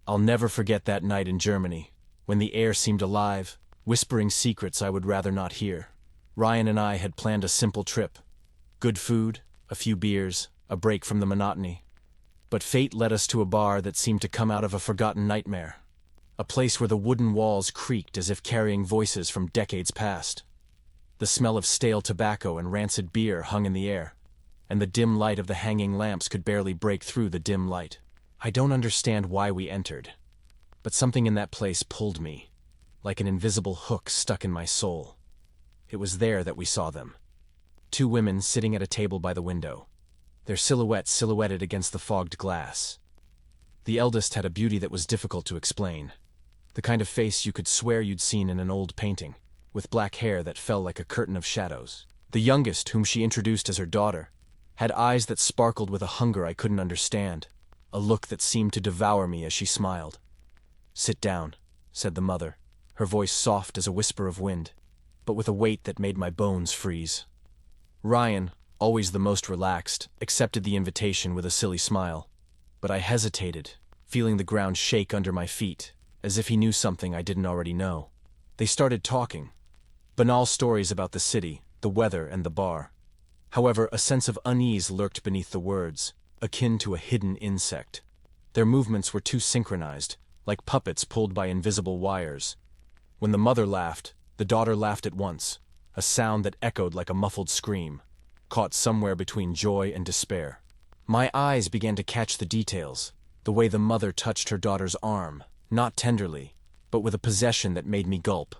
I'll never forget that night in Germany, when the air seemed alive, whispering secrets I would rather not hear. Ryan and I had planned a simple trip. Good food, a few beers, a break from the monotony. But fate led us to a bar that seemed to come out of a forgotten nightmare. A place where the wooden walls creaked as if carrying voices from decades past. The smell of stale tobacco and rancid beer hung in the air, and the dim light of the hanging lamps could barely break through the dim light. I don't understand why we entered, but something in that place pulled me, like an invisible hook stuck in my soul. It was there that we saw them. Two women sitting at a table by the window, their silhouettes silhouetted against the fogged glass. The eldest had a beauty that was difficult to explain, the kind of face you could swear you'd seen in an old painting, with black hair that fell like a curtain of shadows. The youngest, whom she introduced as her daughter, had eyes that sparkled with a hunger I couldn't understand, a look that seemed to devour me as she smiled. "Sit down," said the mother, her voice soft as a whisper of wind, but with a weight that made my bones freeze. Ryan, always the most relaxed, accepted the invitation with a silly smile, but I hesitated, feeling the ground shake under my feet, as if he knew something I didn't already know. They started talking. Banal stories about the city, the weather, and the bar. However, a sense of unease lurked beneath the words, akin to a hidden insect. Their movements were too synchronized, like puppets pulled by invisible wires. When the mother laughed, the daughter laughed at once, a sound that echoed like a muffled scream, caught somewhere between joy and despair. My eyes began to catch the details, the way the mother touched her daughter's arm, not tenderly, but with a possession that made me gulp.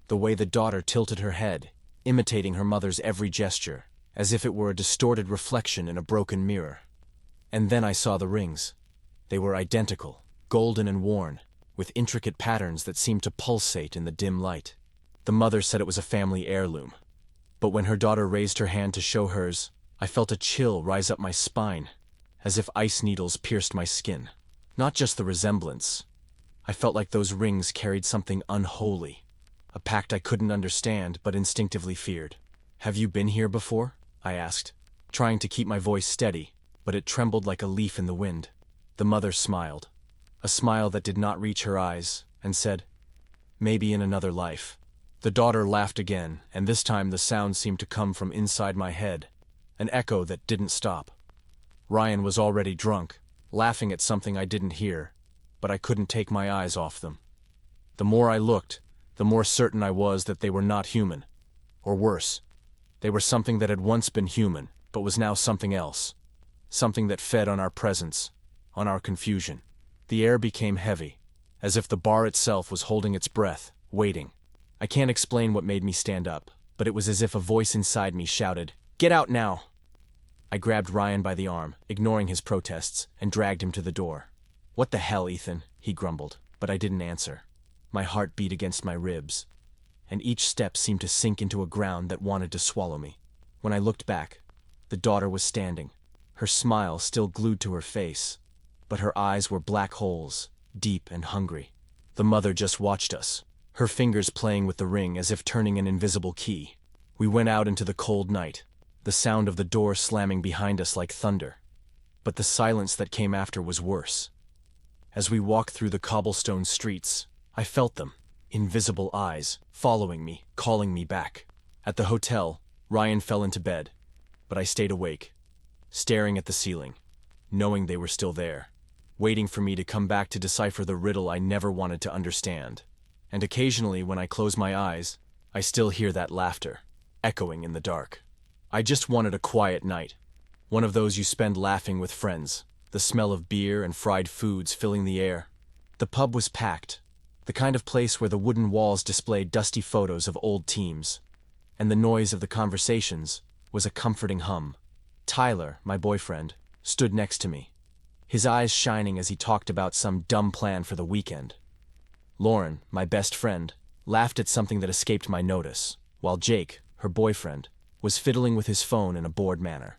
The way the daughter tilted her head, imitating her mother's every gesture, as if it were a distorted reflection in a broken mirror. And then I saw the rings. They were identical, golden and worn, with intricate patterns that seemed to pulsate in the dim light. The mother said it was a family heirloom. But when her daughter raised her hand to show hers, I felt a chill rise up my spine, as if ice needles pierced my skin. Not just the resemblance. I felt like those rings carried something unholy, a pact I couldn't understand but instinctively feared. "Have you been here before?" I asked, trying to keep my voice steady, but it trembled like a leaf in the wind. The mother smiled, a smile that did not reach her eyes, and said, "Maybe in another life." The daughter laughed again, and this time the sound seemed to come from inside my head, an echo that didn't stop. Ryan was already drunk, laughing at something I didn't hear, but I couldn't take my eyes off them. The more I looked, the more certain I was that they were not human. Or worse, they were something that had once been human, but was now something else. Something that fed on our presence, on our confusion. The air became heavy, as if the bar itself was holding its breath, waiting. I can't explain what made me stand up, but it was as if a voice inside me shouted, "Get out now!" I grabbed Ryan by the arm, ignoring his protests, and dragged him to the door. "What the hell, Ethan?" he grumbled, but I didn't answer. My heart beat against my ribs, and each step seemed to sink into a ground that wanted to swallow me. When I looked back, the daughter was standing, her smile still glued to her face, but her eyes were black holes, deep and hungry. The mother just watched us, her fingers playing with the ring as if turning an invisible key. We went out into the cold night, the sound of the door slamming behind us like thunder. But the silence that came after was worse. As we walked through the cobblestone streets, I felt them, invisible eyes, following me, calling me back. At the hotel, Ryan fell into bed, but I stayed awake, staring at the ceiling, knowing they were still there, waiting for me to come back to decipher the riddle I never wanted to understand. And occasionally, when I close my eyes, I still hear that laughter, echoing in the dark. I just wanted a quiet night, one of those you spend laughing with friends, the smell of beer and fried foods filling the air. The pub was packed, the kind of place where the wooden walls displayed dusty photos of old teams, and the noise of the conversations was a comforting hum. Tyler, my boyfriend, stood next to me, his eyes shining as he talked about some dumb plan for the weekend. Lauren, my best friend, laughed at something that escaped my notice, while Jake, her boyfriend, was fiddling with his phone in a bored manner.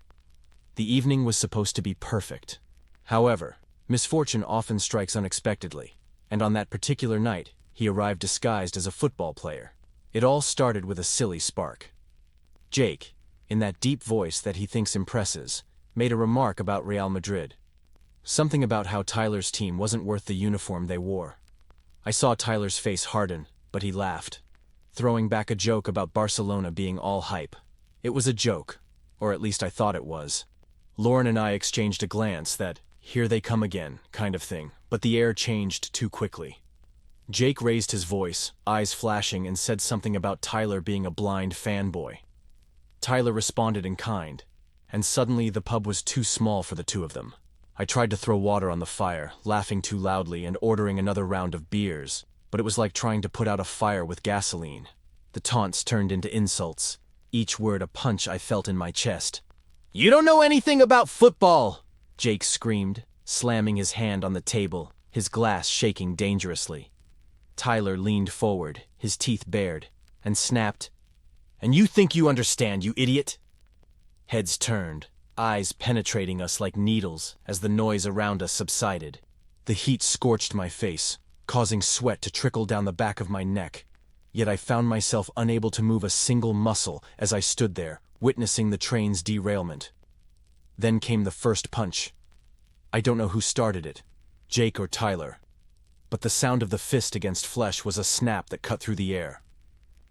The evening was supposed to be perfect. However, misfortune often strikes unexpectedly, and on that particular night, he arrived disguised as a football player. It all started with a silly spark. Jake, in that deep voice that he thinks impresses, made a remark about Real Madrid. Something about how Tyler's team wasn't worth the uniform they wore. I saw Tyler's face harden, but he laughed, throwing back a joke about Barcelona being all hype. It was a joke, or at least I thought it was. Lauren and I exchanged a glance that, here they come again, kind of thing, but the air changed too quickly. Jake raised his voice, eyes flashing, and said something about Tyler being a blind fanboy. Tyler responded in kind, and suddenly the pub was too small for the two of them. I tried to throw water on the fire, laughing too loudly and ordering another round of beers, but it was like trying to put out a fire with gasoline. The taunts turned into insults, each word a punch I felt in my chest. "You don't know anything about football!" Jake screamed, slamming his hand on the table, his glass shaking dangerously. Tyler leaned forward, his teeth bared, and snapped, "And you think you understand, you idiot?" Heads turned, eyes penetrating us like needles as the noise around us subsided. The heat scorched my face, causing sweat to trickle down the back of my neck. Yet I found myself unable to move a single muscle as I stood there, witnessing the train's derailment. Then came the first punch. I don't know who started it, Jake or Tyler, but the sound of the fist against flesh was a snap that cut through the air.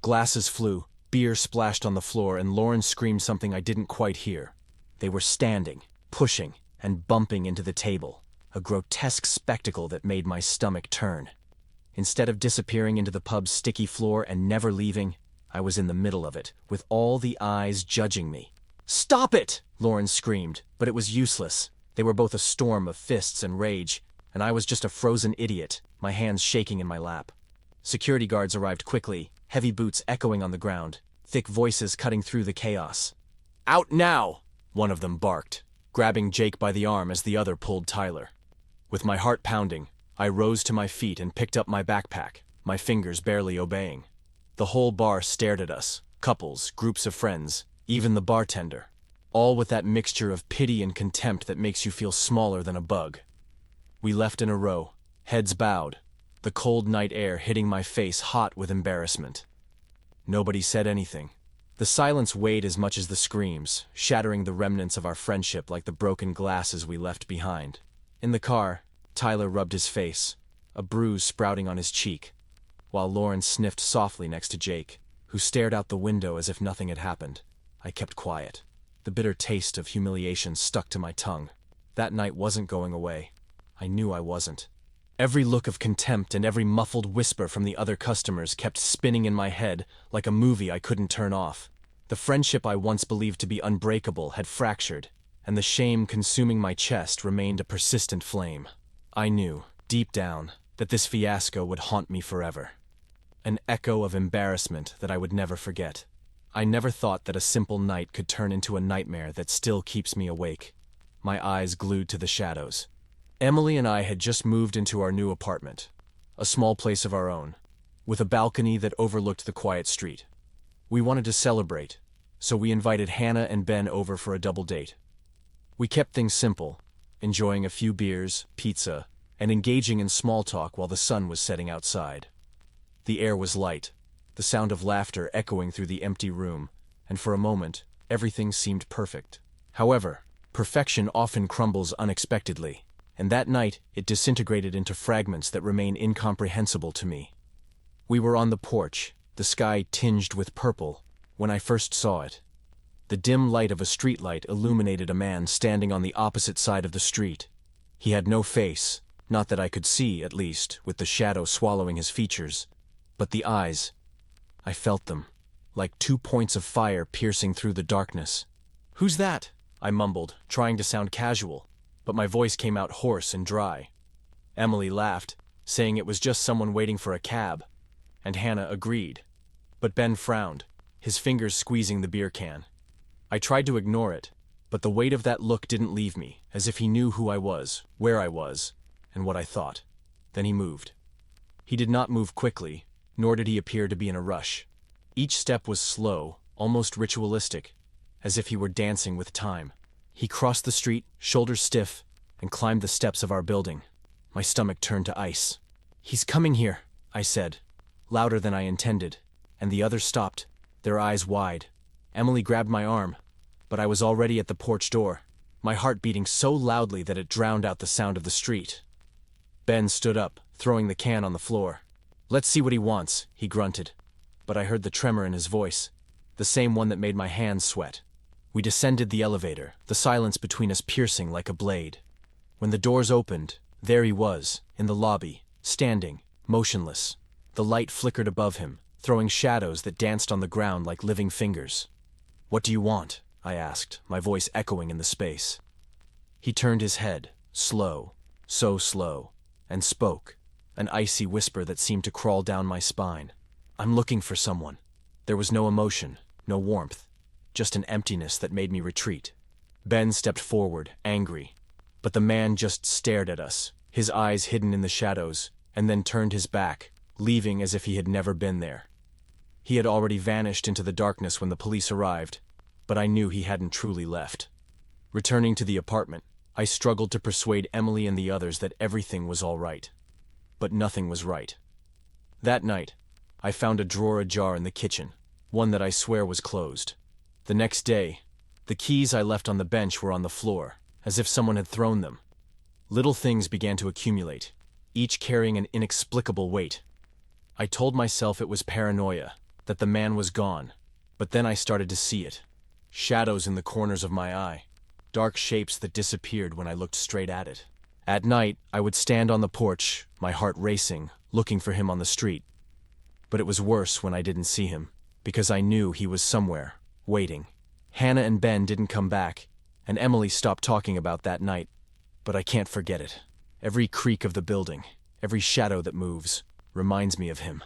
Glasses flew, beer splashed on the floor, and Lauren screamed something I didn't quite hear. They were standing, pushing, and bumping into the table, a grotesque spectacle that made my stomach turn. Instead of disappearing into the pub's sticky floor and never leaving, I was in the middle of it, with all the eyes judging me. "Stop it!" Lauren screamed, but it was useless. They were both a storm of fists and rage, and I was just a frozen idiot, my hands shaking in my lap. Security guards arrived quickly, heavy boots echoing on the ground, thick voices cutting through the chaos. "Out now!" one of them barked, grabbing Jake by the arm as the other pulled Tyler. With my heart pounding, I rose to my feet and picked up my backpack, my fingers barely obeying. The whole bar stared at us, couples, groups of friends, even the bartender, all with that mixture of pity and contempt that makes you feel smaller than a bug. We left in a row, heads bowed, the cold night air hitting my face hot with embarrassment. Nobody said anything. The silence weighed as much as the screams, shattering the remnants of our friendship like the broken glasses we left behind. In the car, Tyler rubbed his face, a bruise sprouting on his cheek, while Lauren sniffed softly next to Jake, who stared out the window as if nothing had happened. I kept quiet. The bitter taste of humiliation stuck to my tongue. That night wasn't going away. I knew I wasn't. Every look of contempt and every muffled whisper from the other customers kept spinning in my head like a movie I couldn't turn off. The friendship I once believed to be unbreakable had fractured, and the shame consuming my chest remained a persistent flame. I knew, deep down, that this fiasco would haunt me forever. An echo of embarrassment that I would never forget. I never thought that a simple night could turn into a nightmare that still keeps me awake, my eyes glued to the shadows. Emily and I had just moved into our new apartment, a small place of our own, with a balcony that overlooked the quiet street. We wanted to celebrate, so we invited Hannah and Ben over for a double date. We kept things simple, enjoying a few beers, pizza, and engaging in small talk while the sun was setting outside. The air was light, the sound of laughter echoing through the empty room, and for a moment, everything seemed perfect. However, perfection often crumbles unexpectedly, and that night it disintegrated into fragments that remain incomprehensible to me. We were on the porch, the sky tinged with purple, when I first saw it. The dim light of a streetlight illuminated a man standing on the opposite side of the street. He had no face, not that I could see, at least, with the shadow swallowing his features, but the eyes. I felt them, like 2 points of fire piercing through the darkness. "Who's that?" I mumbled, trying to sound casual, but my voice came out hoarse and dry. Emily laughed, saying it was just someone waiting for a cab, and Hannah agreed. But Ben frowned, his fingers squeezing the beer can. I tried to ignore it, but the weight of that look didn't leave me, as if he knew who I was, where I was, and what I thought. Then he moved. He did not move quickly, nor did he appear to be in a rush. Each step was slow, almost ritualistic, as if he were dancing with time. He crossed the street, shoulders stiff, and climbed the steps of our building. My stomach turned to ice. "He's coming here," I said, louder than I intended, and the others stopped, their eyes wide. Emily grabbed my arm, but I was already at the porch door. my heart beating so loudly that it drowned out the sound of the street. Ben stood up, throwing the can on the floor. "Let's see what he wants," he grunted. But I heard the tremor in his voice, the same one that made my hands sweat. We descended the elevator, the silence between us piercing like a blade. When the doors opened, there he was, in the lobby, standing, motionless. The light flickered above him, throwing shadows that danced on the ground like living fingers. "What do you want?" I asked, my voice echoing in the space. He turned his head, slow, so slow, and spoke, an icy whisper that seemed to crawl down my spine. "I'm looking for someone." There was no emotion, no warmth, just an emptiness that made me retreat. Ben stepped forward, angry, but the man just stared at us, his eyes hidden in the shadows, and then turned his back, leaving as if he had never been there. He had already vanished into the darkness when the police arrived, but I knew he hadn't truly left. Returning to the apartment, I struggled to persuade Emily and the others that everything was all right. But nothing was right. That night, I found a drawer ajar in the kitchen, one that I swear was closed. The next day, the keys I left on the bench were on the floor, as if someone had thrown them. Little things began to accumulate, each carrying an inexplicable weight. I told myself it was paranoia, that the man was gone, but then I started to see it. Shadows in the corners of my eye, dark shapes that disappeared when I looked straight at it. At night, I would stand on the porch, my heart racing, looking for him on the street. But it was worse when I didn't see him, because I knew he was somewhere, waiting. Hannah and Ben didn't come back, and Emily stopped talking about that night. But I can't forget it. Every creak of the building, every shadow that moves, reminds me of him.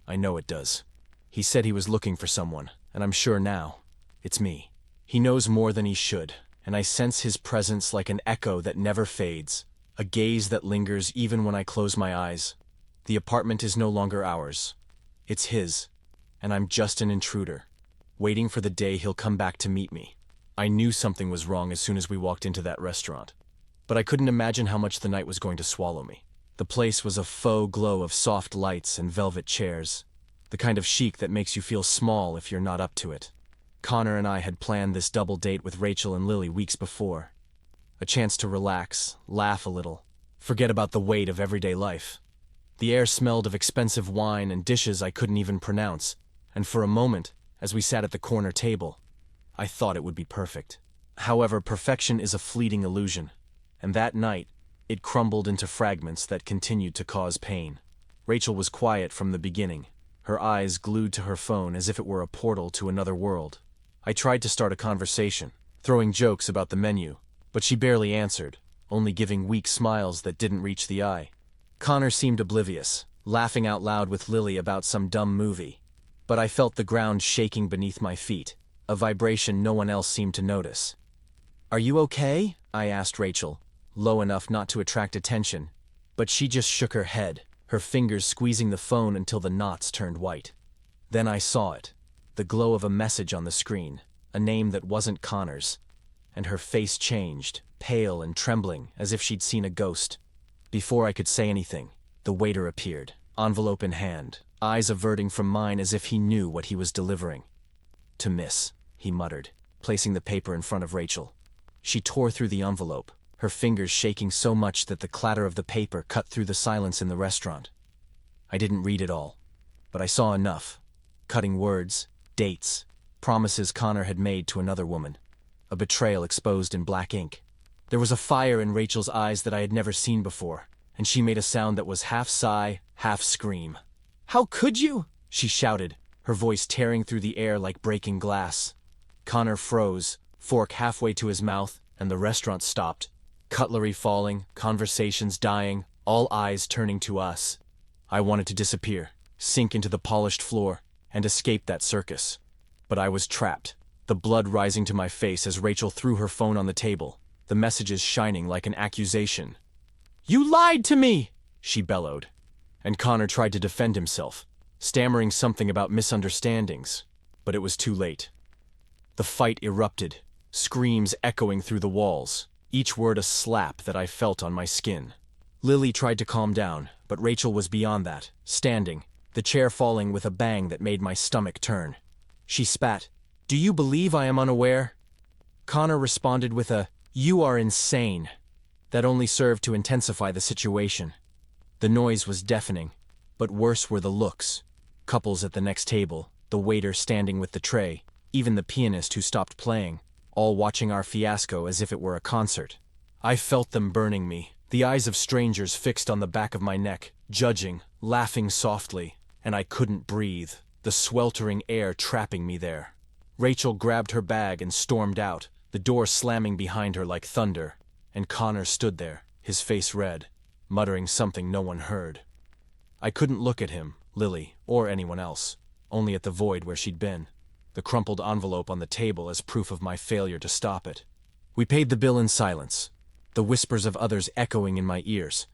I know it does. He said he was looking for someone, and I'm sure now, it's me. He knows more than he should, and I sense his presence like an echo that never fades, a gaze that lingers even when I close my eyes. The apartment is no longer ours. It's his, and I'm just an intruder, waiting for the day he'll come back to meet me. I knew something was wrong as soon as we walked into that restaurant, but I couldn't imagine how much the night was going to swallow me. The place was a faux glow of soft lights and velvet chairs, the kind of chic that makes you feel small if you're not up to it. Connor and I had planned this double date with Rachel and Lily weeks before. A chance to relax, laugh a little, forget about the weight of everyday life. The air smelled of expensive wine and dishes I couldn't even pronounce, and for a moment, as we sat at the corner table, I thought it would be perfect. However, perfection is a fleeting illusion, and that night, it crumbled into fragments that continued to cause pain. Rachel was quiet from the beginning, her eyes glued to her phone as if it were a portal to another world. I tried to start a conversation, throwing jokes about the menu, but she barely answered, only giving weak smiles that didn't reach the eye. Connor seemed oblivious, laughing out loud with Lily about some dumb movie. But I felt the ground shaking beneath my feet, a vibration no one else seemed to notice. "Are you okay?" I asked Rachel, low enough not to attract attention, but she just shook her head, her fingers squeezing the phone until the knots turned white. Then I saw it, the glow of a message on the screen, a name that wasn't Connor's, and her face changed, pale and trembling, as if she'd seen a ghost. Before I could say anything, the waiter appeared, envelope in hand, eyes averting from mine as if he knew what he was delivering. "To Miss," he muttered, placing the paper in front of Rachel. She tore through the envelope, her fingers shaking so much that the clatter of the paper cut through the silence in the restaurant. I didn't read it all, but I saw enough. Cutting words, dates, promises Connor had made to another woman. A betrayal exposed in black ink. There was a fire in Rachel's eyes that I had never seen before, and she made a sound that was half sigh, half scream. "How could you?" she shouted, her voice tearing through the air like breaking glass. Connor froze, fork halfway to his mouth, and the restaurant stopped. Cutlery falling, conversations dying, all eyes turning to us. I wanted to disappear, sink into the polished floor, and escape that circus. But I was trapped, the blood rising to my face as Rachel threw her phone on the table, the messages shining like an accusation. "You lied to me!" she bellowed. And Connor tried to defend himself, stammering something about misunderstandings, but it was too late. The fight erupted, screams echoing through the walls, each word a slap that I felt on my skin. Lily tried to calm down, but Rachel was beyond that, standing, the chair falling with a bang that made my stomach turn. She spat, "Do you believe I am unaware?" Connor responded with a, "You are insane." That only served to intensify the situation. The noise was deafening, but worse were the looks. Couples at the next table, the waiter standing with the tray, even the pianist who stopped playing, all watching our fiasco as if it were a concert. I felt them burning me, the eyes of strangers fixed on the back of my neck, judging, laughing softly, and I couldn't breathe, the sweltering air trapping me there. Rachel grabbed her bag and stormed out, the door slamming behind her like thunder, and Connor stood there, his face red, muttering something no one heard. I couldn't look at him, Lily, or anyone else, only at the void where she'd been, the crumpled envelope on the table as proof of my failure to stop it. We paid the bill in silence, the whispers of others echoing in my ears,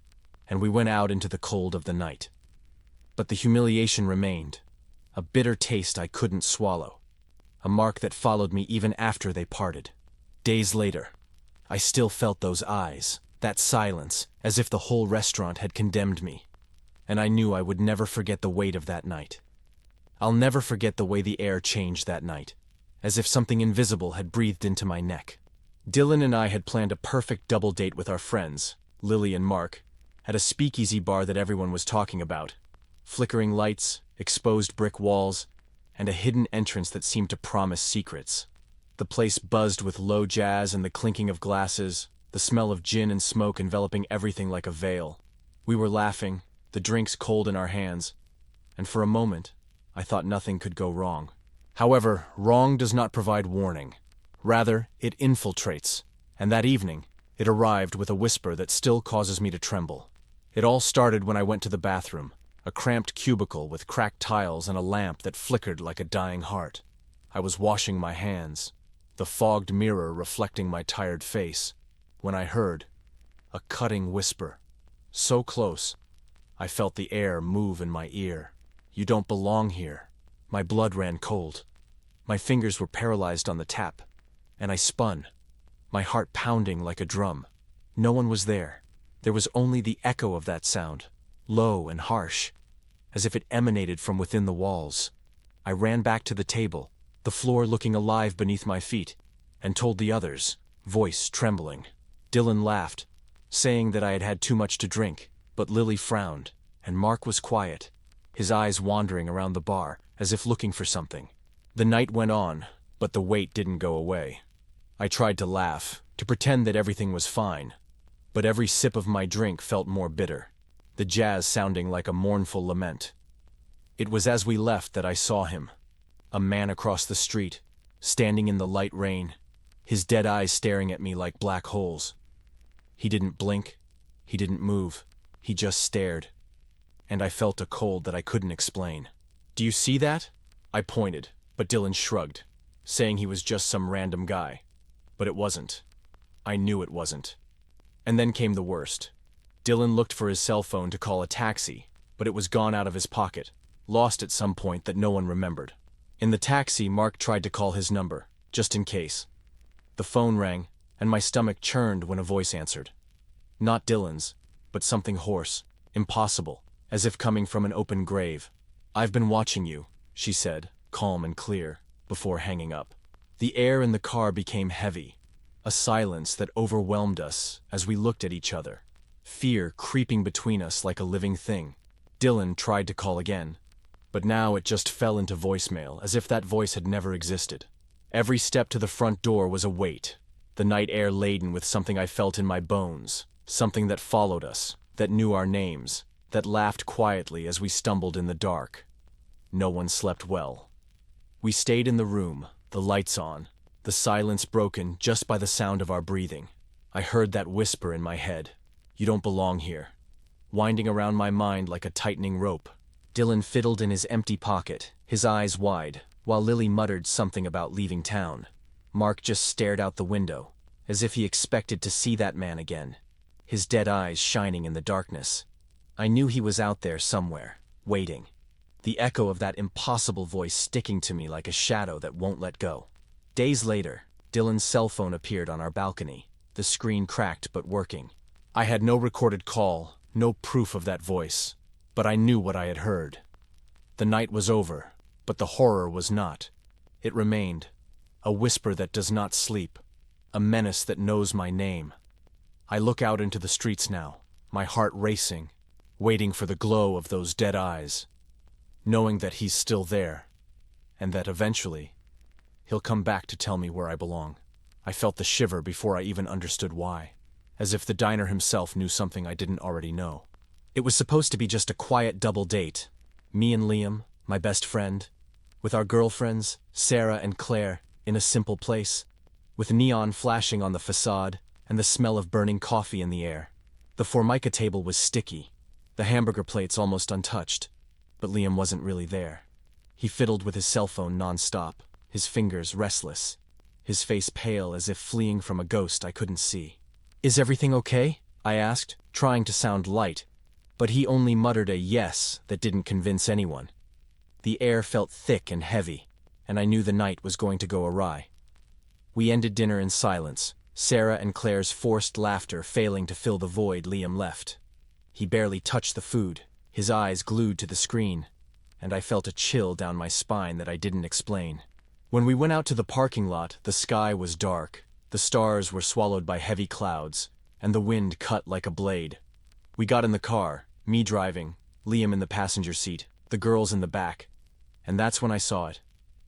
and we went out into the cold of the night. But the humiliation remained, a bitter taste I couldn't swallow, a mark that followed me even after they parted. Days later, I still felt those eyes, that silence, as if the whole restaurant had condemned me, and I knew I would never forget the weight of that night. I'll never forget the way the air changed that night, as if something invisible had breathed into my neck. Dylan and I had planned a perfect double date with our friends, Lily and Mark, at a speakeasy bar that everyone was talking about. Flickering lights, exposed brick walls, and a hidden entrance that seemed to promise secrets. The place buzzed with low jazz and the clinking of glasses, the smell of gin and smoke enveloping everything like a veil. We were laughing, the drinks cold in our hands, and for a moment, I thought nothing could go wrong. However, wrong does not provide warning. Rather, it infiltrates, and that evening, it arrived with a whisper that still causes me to tremble. It all started when I went to the bathroom, a cramped cubicle with cracked tiles and a lamp that flickered like a dying heart. I was washing my hands, the fogged mirror reflecting my tired face, when I heard a cutting whisper. So close, I felt the air move in my ear. "You don't belong here." My blood ran cold. My fingers were paralyzed on the tap, and I spun, my heart pounding like a drum. No one was there. There was only the echo of that sound, low and harsh, as if it emanated from within the walls. I ran back to the table, the floor looking alive beneath my feet, and told the others, voice trembling. Dylan laughed, saying that I had had too much to drink, but Lily frowned, and Mark was quiet, his eyes wandering around the bar, as if looking for something. The night went on, but the weight didn't go away. I tried to laugh, to pretend that everything was fine, but every sip of my drink felt more bitter, the jazz sounding like a mournful lament. It was as we left that I saw him, a man across the street, standing in the light rain, his dead eyes staring at me like black holes. He didn't blink, he didn't move, he just stared, and I felt a cold that I couldn't explain. "Do you see that?" I pointed, but Dylan shrugged, saying he was just some random guy. But it wasn't. I knew it wasn't. And then came the worst. Dylan looked for his cell phone to call a taxi, but it was gone out of his pocket, lost at some point that no one remembered. In the taxi, Mark tried to call his number, just in case. The phone rang, and my stomach churned when a voice answered. Not Dylan's, but something hoarse, impossible, as if coming from an open grave. "I've been watching you," she said, calm and clear, before hanging up. The air in the car became heavy, a silence that overwhelmed us as we looked at each other, fear creeping between us like a living thing. Dylan tried to call again, but now it just fell into voicemail, as if that voice had never existed. Every step to the front door was a weight, the night air laden with something I felt in my bones, something that followed us, that knew our names, that laughed quietly as we stumbled in the dark. No one slept well. We stayed in the room, the lights on, the silence broken just by the sound of our breathing. I heard that whisper in my head, "You don't belong here," winding around my mind like a tightening rope. Dylan fiddled in his empty pocket, his eyes wide, while Lily muttered something about leaving town. Mark just stared out the window, as if he expected to see that man again, his dead eyes shining in the darkness. I knew he was out there somewhere, waiting, the echo of that impossible voice sticking to me like a shadow that won't let go. Days later, Dylan's cell phone appeared on our balcony, the screen cracked but working. I had no recorded call, no proof of that voice, but I knew what I had heard. The night was over, but the horror was not. It remained, a whisper that does not sleep, a menace that knows my name. I look out into the streets now, my heart racing, waiting for the glow of those dead eyes, knowing that he's still there, and that eventually, he'll come back to tell me where I belong. I felt the shiver before I even understood why, as if the diner himself knew something I didn't already know. It was supposed to be just a quiet double date, me and Liam, my best friend, with our girlfriends, Sarah and Claire, in a simple place, with neon flashing on the facade and the smell of burning coffee in the air. The Formica table was sticky, the hamburger plates almost untouched, but Liam wasn't really there. He fiddled with his cell phone non-stop, his fingers restless, his face pale as if fleeing from a ghost I couldn't see. "Is everything okay?" I asked, trying to sound light, but he only muttered a yes that didn't convince anyone. The air felt thick and heavy, and I knew the night was going to go awry. We ended dinner in silence, Sarah and Claire's forced laughter failing to fill the void Liam left. He barely touched the food, his eyes glued to the screen, and I felt a chill down my spine that I didn't explain. When we went out to the parking lot, the sky was dark, the stars were swallowed by heavy clouds, and the wind cut like a blade. We got in the car, me driving, Liam in the passenger seat, the girls in the back, and that's when I saw it.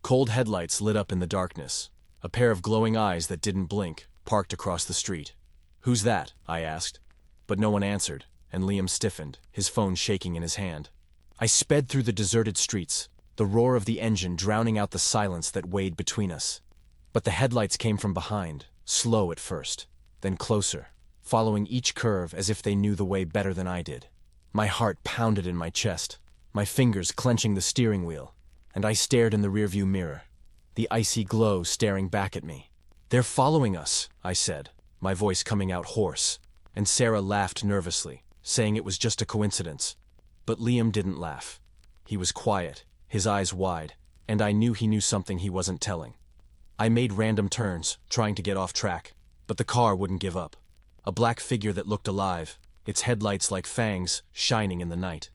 Cold headlights lit up in the darkness, a pair of glowing eyes that didn't blink, parked across the street. "Who's that?" I asked, but no one answered, and Liam stiffened, his phone shaking in his hand. I sped through the deserted streets, the roar of the engine drowning out the silence that weighed between us. But the headlights came from behind, slow at first, then closer, following each curve as if they knew the way better than I did. My heart pounded in my chest, my fingers clenching the steering wheel, and I stared in the rearview mirror, the icy glow staring back at me. "They're following us," I said, my voice coming out hoarse, and Sarah laughed nervously, saying it was just a coincidence. But Liam didn't laugh. He was quiet, his eyes wide, and I knew he knew something he wasn't telling. I made random turns, trying to get off track, but the car wouldn't give up. A black figure that looked alive, its headlights like fangs shining in the night.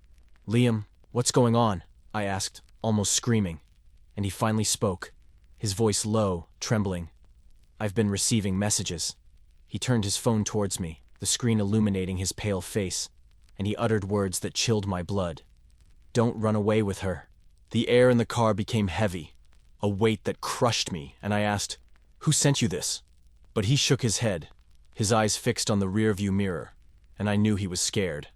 "Liam, what's going on?" I asked, almost screaming, and he finally spoke, his voice low, trembling. "I've been receiving messages." He turned his phone towards me, the screen illuminating his pale face, and he uttered words that chilled my blood. "Don't run away with her." The air in the car became heavy, a weight that crushed me, and I asked, "Who sent you this?" But he shook his head, his eyes fixed on the rearview mirror, and I knew he was scared,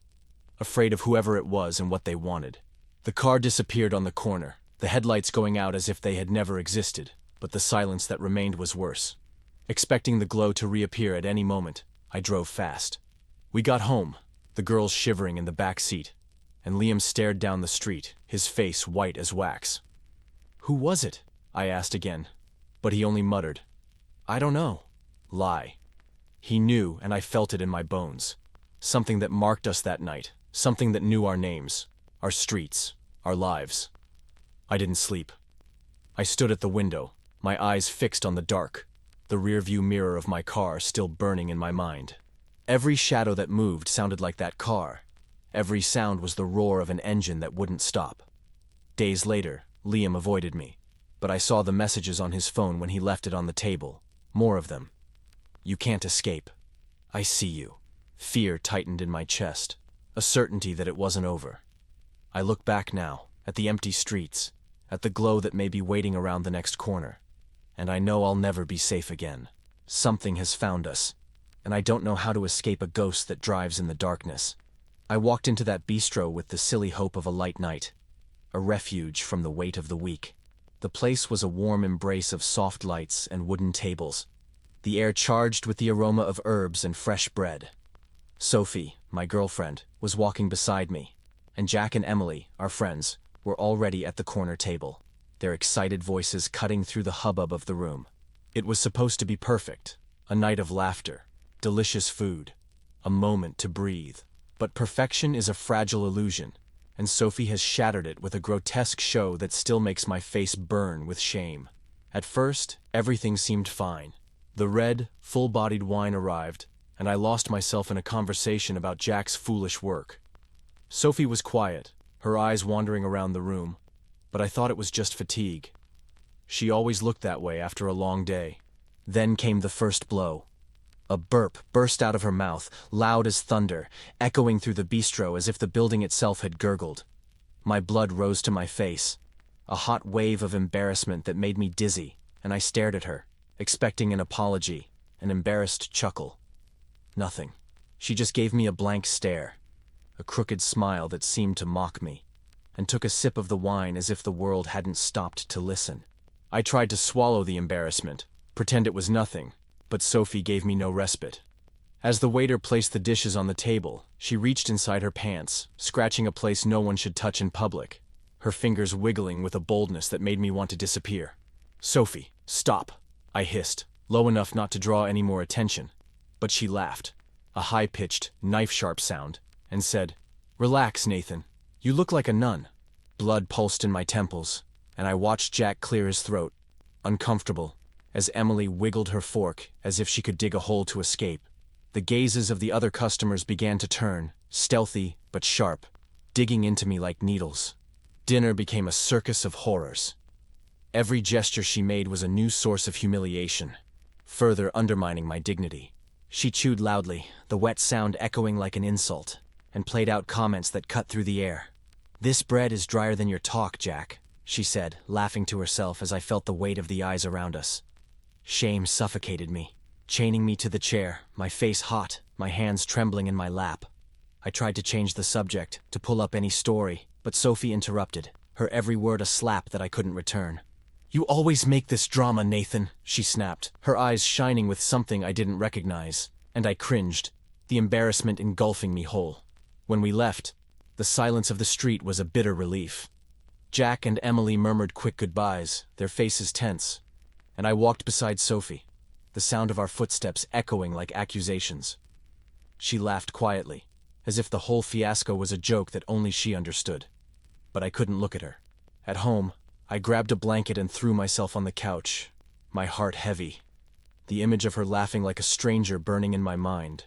afraid of whoever it was and what they wanted. The car disappeared on the corner, the headlights going out as if they had never existed, but the silence that remained was worse. Expecting the glow to reappear at any moment, I drove fast. We got home, the girls shivering in the back seat, and Liam stared down the street, his face white as wax. "Who was it?" I asked again, but he only muttered, "I don't know." Lie. He knew, and I felt it in my bones. Something that marked us that night, something that knew our names, our streets, our lives. I didn't sleep. I stood at the window, my eyes fixed on the dark, the rearview mirror of my car still burning in my mind. Every shadow that moved sounded like that car. Every sound was the roar of an engine that wouldn't stop. Days later, Liam avoided me, but I saw the messages on his phone when he left it on the table. More of them. "You can't escape. I see you." Fear tightened in my chest, a certainty that it wasn't over. I look back now, at the empty streets, at the glow that may be waiting around the next corner, and I know I'll never be safe again. Something has found us, and I don't know how to escape a ghost that drives in the darkness. I walked into that bistro with the silly hope of a light night, a refuge from the weight of the week. The place was a warm embrace of soft lights and wooden tables, the air charged with the aroma of herbs and fresh bread. Sophie, my girlfriend, was walking beside me, and Jack and Emily, our friends, were already at the corner table, their excited voices cutting through the hubbub of the room. It was supposed to be perfect, a night of laughter, delicious food, a moment to breathe. But perfection is a fragile illusion, and Sophie has shattered it with a grotesque show that still makes my face burn with shame. At first, everything seemed fine. The red, full-bodied wine arrived, and I lost myself in a conversation about Jack's foolish work. Sophie was quiet, her eyes wandering around the room, but I thought it was just fatigue. She always looked that way after a long day. Then came the first blow. A burp burst out of her mouth, loud as thunder, echoing through the bistro as if the building itself had gurgled. My blood rose to my face, a hot wave of embarrassment that made me dizzy, and I stared at her, expecting an apology, an embarrassed chuckle. Nothing. She just gave me a blank stare, a crooked smile that seemed to mock me, and took a sip of the wine as if the world hadn't stopped to listen. I tried to swallow the embarrassment, pretend it was nothing, but Sophie gave me no respite. As the waiter placed the dishes on the table, she reached inside her pants, scratching a place no one should touch in public, her fingers wiggling with a boldness that made me want to disappear. "Sophie, stop," I hissed, low enough not to draw any more attention. But she laughed, a high-pitched, knife-sharp sound, and said, "Relax, Nathan. You look like a nun." Blood pulsed in my temples, and I watched Jack clear his throat, uncomfortable, as Emily wiggled her fork as if she could dig a hole to escape. The gazes of the other customers began to turn, stealthy but sharp, digging into me like needles. Dinner became a circus of horrors. Every gesture she made was a new source of humiliation, further undermining my dignity. She chewed loudly, the wet sound echoing like an insult, and played out comments that cut through the air. "This bread is drier than your talk, Jack," she said, laughing to herself as I felt the weight of the eyes around us. Shame suffocated me, chaining me to the chair, my face hot, my hands trembling in my lap. I tried to change the subject, to pull up any story, but Sophie interrupted, her every word a slap that I couldn't return. "You always make this drama, Nathan," she snapped, her eyes shining with something I didn't recognize, and I cringed, the embarrassment engulfing me whole. When we left, the silence of the street was a bitter relief. Jack and Emily murmured quick goodbyes, their faces tense, and I walked beside Sophie, the sound of our footsteps echoing like accusations. She laughed quietly, as if the whole fiasco was a joke that only she understood. But I couldn't look at her. At home, I grabbed a blanket and threw myself on the couch, my heart heavy. The image of her laughing like a stranger burning in my mind.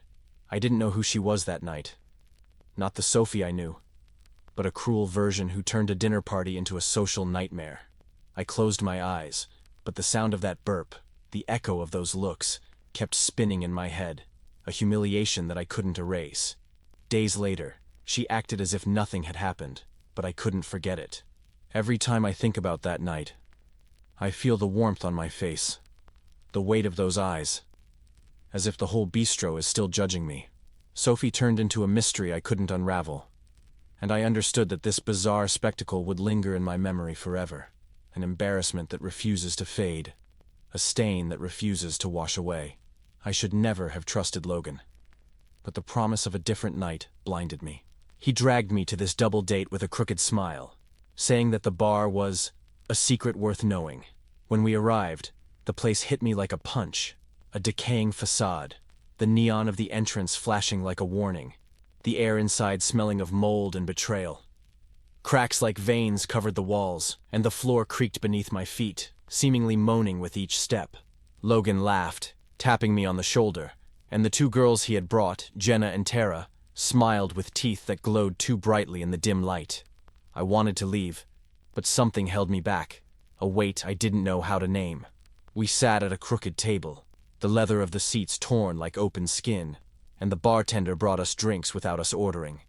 I didn't know who she was that night. Not the Sophie I knew, but a cruel version who turned a dinner party into a social nightmare. I closed my eyes, but the sound of that burp, the echo of those looks, kept spinning in my head, a humiliation that I couldn't erase. Days later, she acted as if nothing had happened, but I couldn't forget it. Every time I think about that night, I feel the warmth on my face, the weight of those eyes, as if the whole bistro is still judging me. Sophie turned into a mystery I couldn't unravel, and I understood that this bizarre spectacle would linger in my memory forever, an embarrassment that refuses to fade, a stain that refuses to wash away. I should never have trusted Logan, but the promise of a different night blinded me. He dragged me to this double date with a crooked smile, saying that the bar was a secret worth knowing. When we arrived, the place hit me like a punch, a decaying facade, the neon of the entrance flashing like a warning, the air inside smelling of mold and betrayal. Cracks like veins covered the walls, and the floor creaked beneath my feet, seemingly moaning with each step. Logan laughed, tapping me on the shoulder, and the two girls he had brought, Jenna and Tara, smiled with teeth that glowed too brightly in the dim light. I wanted to leave, but something held me back, a weight I didn't know how to name. We sat at a crooked table, the leather of the seats torn like open skin, and the bartender brought us drinks without us ordering.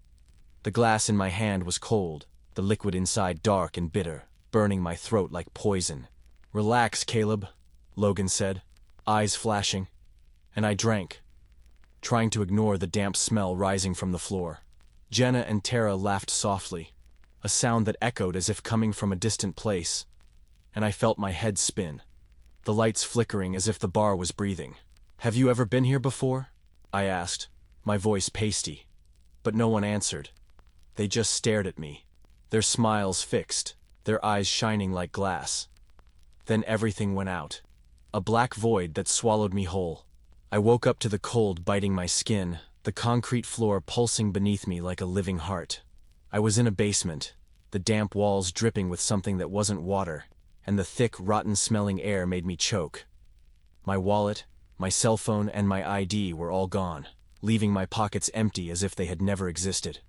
The glass in my hand was cold, the liquid inside dark and bitter, burning my throat like poison. "Relax, Caleb," Logan said, eyes flashing, and I drank, trying to ignore the damp smell rising from the floor. Jenna and Tara laughed softly, a sound that echoed as if coming from a distant place, and I felt my head spin, the lights flickering as if the bar was breathing. "Have you ever been here before?" I asked, my voice pasty. But no one answered. They just stared at me, their smiles fixed, their eyes shining like glass. Then everything went out, a black void that swallowed me whole. I woke up to the cold biting my skin, the concrete floor pulsing beneath me like a living heart. I was in a basement, the damp walls dripping with something that wasn't water, and the thick, rotten-smelling air made me choke. My wallet, my cell phone, and my ID were all gone, leaving my pockets empty as if they had never existed.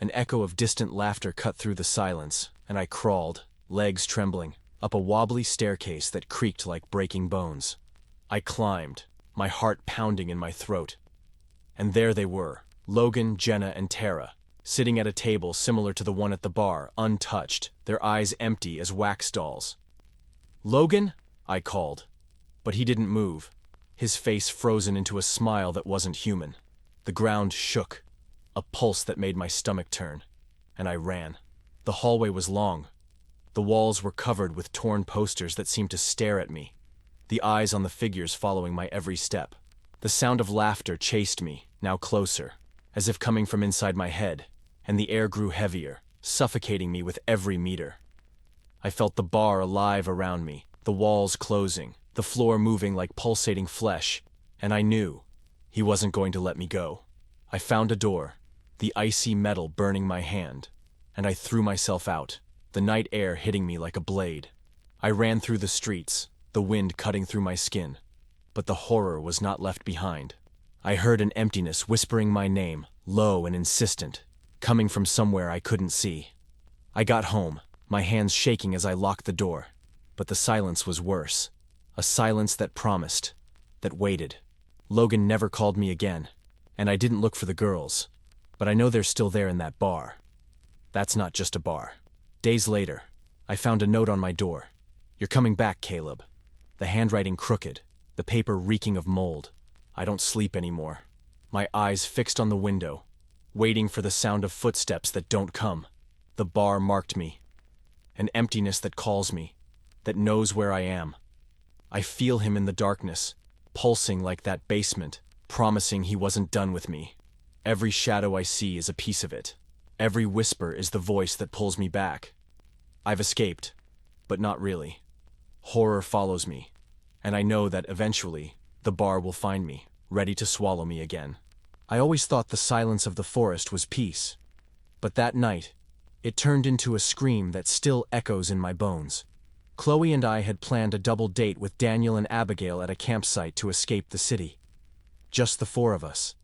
An echo of distant laughter cut through the silence, and I crawled, legs trembling, up a wobbly staircase that creaked like breaking bones. I climbed, my heart pounding in my throat. And there they were, Logan, Jenna, and Tara, sitting at a table similar to the one at the bar, untouched, their eyes empty as wax dolls. "Logan?" I called. But he didn't move, his face frozen into a smile that wasn't human. The ground shook, a pulse that made my stomach turn, and I ran. The hallway was long. The walls were covered with torn posters that seemed to stare at me, the eyes on the figures following my every step. The sound of laughter chased me, now closer, as if coming from inside my head, and the air grew heavier, suffocating me with every meter. I felt the bar alive around me, the walls closing, the floor moving like pulsating flesh, and I knew he wasn't going to let me go. I found a door, the icy metal burning my hand, and I threw myself out, the night air hitting me like a blade. I ran through the streets, the wind cutting through my skin, but the horror was not left behind. I heard an emptiness whispering my name, low and insistent, coming from somewhere I couldn't see. I got home, my hands shaking as I locked the door, but the silence was worse. A silence that promised, that waited. Logan never called me again, and I didn't look for the girls, but I know they're still there in that bar. That's not just a bar. Days later, I found a note on my door. "You're coming back, Caleb." The handwriting crooked, the paper reeking of mold. I don't sleep anymore. My eyes fixed on the window, waiting for the sound of footsteps that don't come. The bar marked me. An emptiness that calls me, that knows where I am. I feel him in the darkness, pulsing like that basement, promising he wasn't done with me. Every shadow I see is a piece of it. Every whisper is the voice that pulls me back. I've escaped, but not really. Horror follows me, and I know that eventually the bar will find me, ready to swallow me again. I always thought the silence of the forest was peace, but that night, it turned into a scream that still echoes in my bones. Chloe and I had planned a double date with Daniel and Abigail at a campsite to escape the city. Just the four of us.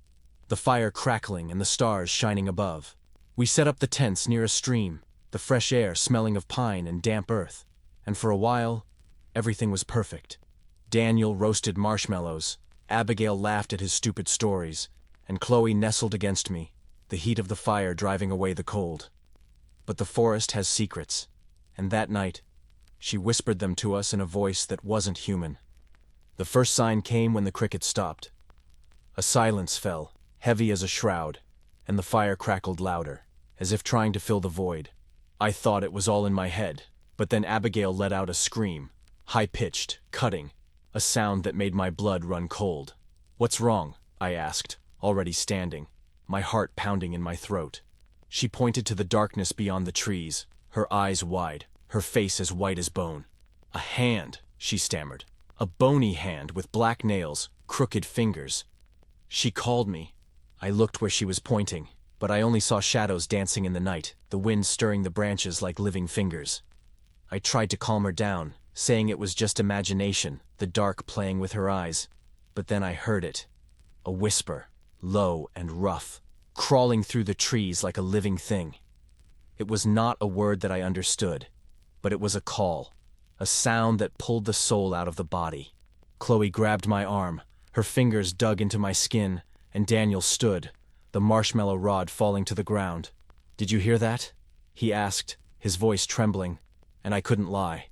The fire crackling and the stars shining above. We set up the tents near a stream, the fresh air smelling of pine and damp earth. And for a while, everything was perfect. Daniel roasted marshmallows, Abigail laughed at his stupid stories, and Chloe nestled against me, the heat of the fire driving away the cold. But the forest has secrets, and that night, she whispered them to us in a voice that wasn't human. The first sign came when the crickets stopped. A silence fell, heavy as a shroud, and the fire crackled louder, as if trying to fill the void. I thought it was all in my head, but then Abigail let out a scream, high-pitched, cutting, a sound that made my blood run cold. "What's wrong?" I asked, already standing, my heart pounding in my throat. She pointed to the darkness beyond the trees, her eyes wide, her face as white as bone. "A hand," she stammered. "A bony hand with black nails, crooked fingers." She called me. I looked where she was pointing, but I only saw shadows dancing in the night, the wind stirring the branches like living fingers. I tried to calm her down, saying it was just imagination, the dark playing with her eyes. But then I heard it. A whisper, low and rough, crawling through the trees like a living thing. It was not a word that I understood, but it was a call, a sound that pulled the soul out of the body. Chloe grabbed my arm, her fingers dug into my skin, and Daniel stood, the marshmallow rod falling to the ground. "Did you hear that?" he asked, his voice trembling, and I couldn't lie.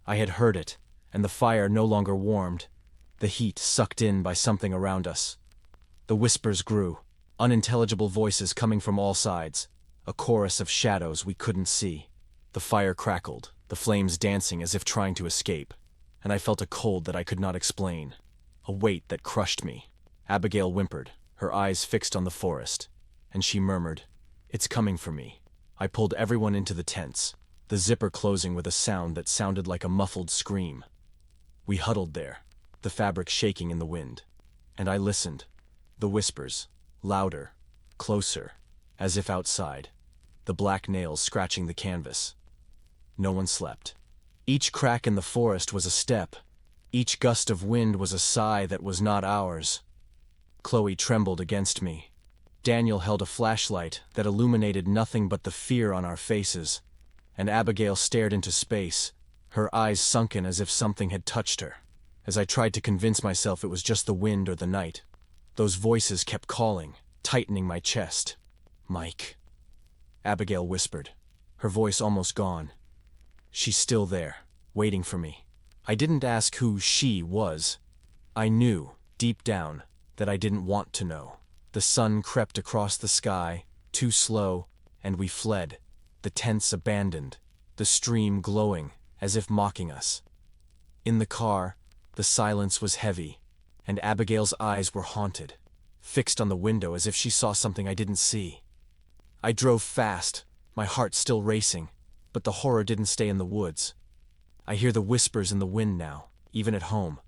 I had heard it, and the fire no longer warmed, the heat sucked in by something around us. The whispers grew, unintelligible voices coming from all sides, a chorus of shadows we couldn't see. The fire crackled, the flames dancing as if trying to escape, and I felt a cold that I could not explain, a weight that crushed me. Abigail whimpered, her eyes fixed on the forest, and she murmured, "It's coming for me." I pulled everyone into the tents, the zipper closing with a sound that sounded like a muffled scream. We huddled there, the fabric shaking in the wind, and I listened. The whispers, louder, closer, as if outside, the black nails scratching the canvas. No one slept. Each crack in the forest was a step. Each gust of wind was a sigh that was not ours. Chloe trembled against me. Daniel held a flashlight that illuminated nothing but the fear on our faces, and Abigail stared into space, her eyes sunken as if something had touched her. As I tried to convince myself it was just the wind or the night, those voices kept calling, tightening my chest. "Mike," Abigail whispered, her voice almost gone. "She's still there, waiting for me." I didn't ask who she was. I knew, deep down, that I didn't want to know. The sun crept across the sky, too slow, and we fled, the tents abandoned, the stream glowing, as if mocking us. In the car, the silence was heavy, and Abigail's eyes were haunted, fixed on the window as if she saw something I didn't see. I drove fast, my heart still racing, but the horror didn't stay in the woods. I hear the whispers in the wind now, even at home,